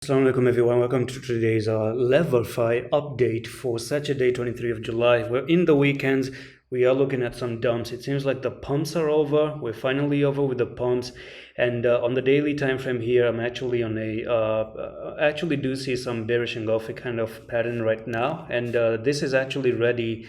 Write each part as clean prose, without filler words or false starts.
Assalamu alaikum everyone, welcome to today's Leverfi update for Saturday 23 of July. We're in the weekends, we are looking at some dumps. It seems like the pumps are over, we're finally over with the pumps, and on the daily time frame here I'm actually on actually do see some bearish engulfing kind of pattern right now, and this is actually ready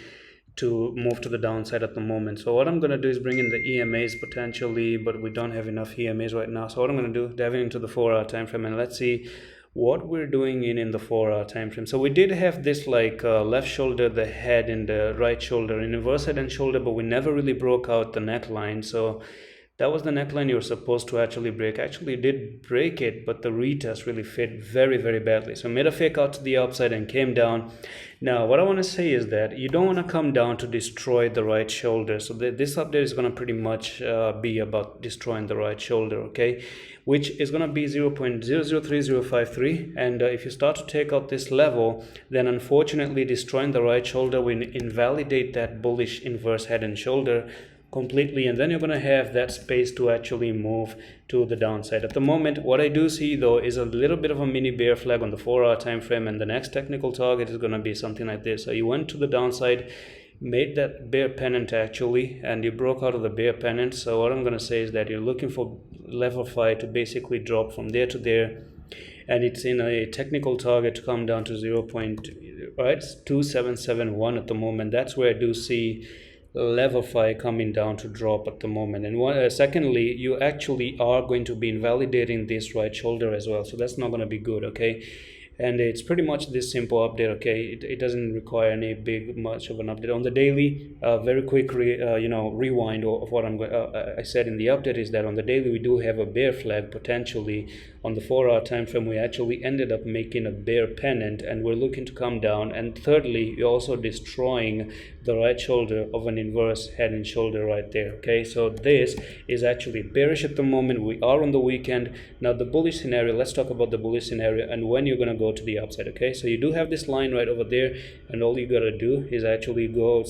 to move to the downside at the moment. So what I'm going to do is bring in the EMAs potentially, but we don't have enough EMAs right now. So what I'm going to do, diving into the 4-hour time frame, and let's see what we're doing in the 4-hour time frame. So we did have this like left shoulder, the head, and the right shoulder, an inverse head and shoulder, but we never really broke out the neckline. So that was the neckline you were supposed to actually break. Actually did break it, but the retest really fit very badly. So made a fake out to the upside and came down. Now what I want to say is that you don't want to come down to destroy the right shoulder. So this update is going to pretty much be about destroying the right shoulder, okay, which is going to be 0.003053. And if you start to take out this level, then unfortunately destroying the right shoulder will invalidate that bullish inverse head and shoulder completely, and then you're going to have that space to actually move to the downside. At the moment, what I do see though is a little bit of a mini bear flag on the 4-hour time frame, and the next technical target is going to be something like this. So you went to the downside, made that bear pennant actually, and you broke out of the bear pennant. So what I'm going to say is that you're looking for Leverfi to basically drop from there to there, and it's in a technical target to come down to 0.2771 at the moment. That's where I do see Leverfi coming down to drop at the moment. And secondly, you actually are going to be invalidating this right shoulder as well, so that's not going to be good, okay. And it's pretty much this simple update, okay. It doesn't require any much of an update. On the daily, very quick rewind of what I said in the update is that on the daily we do have a bear flag potentially. On the 4-hour time frame we actually ended up making a bear pennant, and we're looking to come down. And thirdly, you're also destroying the right shoulder of an inverse head and shoulder right there, okay. So this is actually bearish at the moment. We are on the weekend. Now the bullish scenario, let's talk about the bullish scenario and when you're going to go to the upside, okay. So you do have this line right over there, and all you got to do is actually do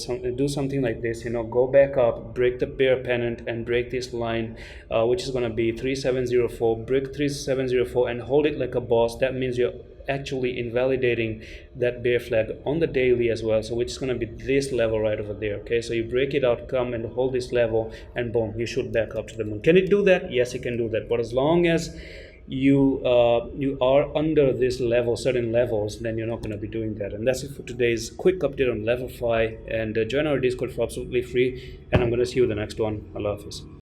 something like this, go back up, break the bear pennant, and break this line, which is going to be 3704. Break 3704 and hold it like a boss. That means you're actually invalidating that bear flag on the daily as well, so which is going to be this level right over there, okay. So you break it out, come and hold this level, and boom, you shoot back up to the moon. Can it do that? Yes, it can do that, but as long as you are under this level, certain levels, then you're not going to be doing that. And that's it for today's quick update on Leverfi, and join our Discord for absolutely free, and I'm going to see you in the next one. Allah Hafiz.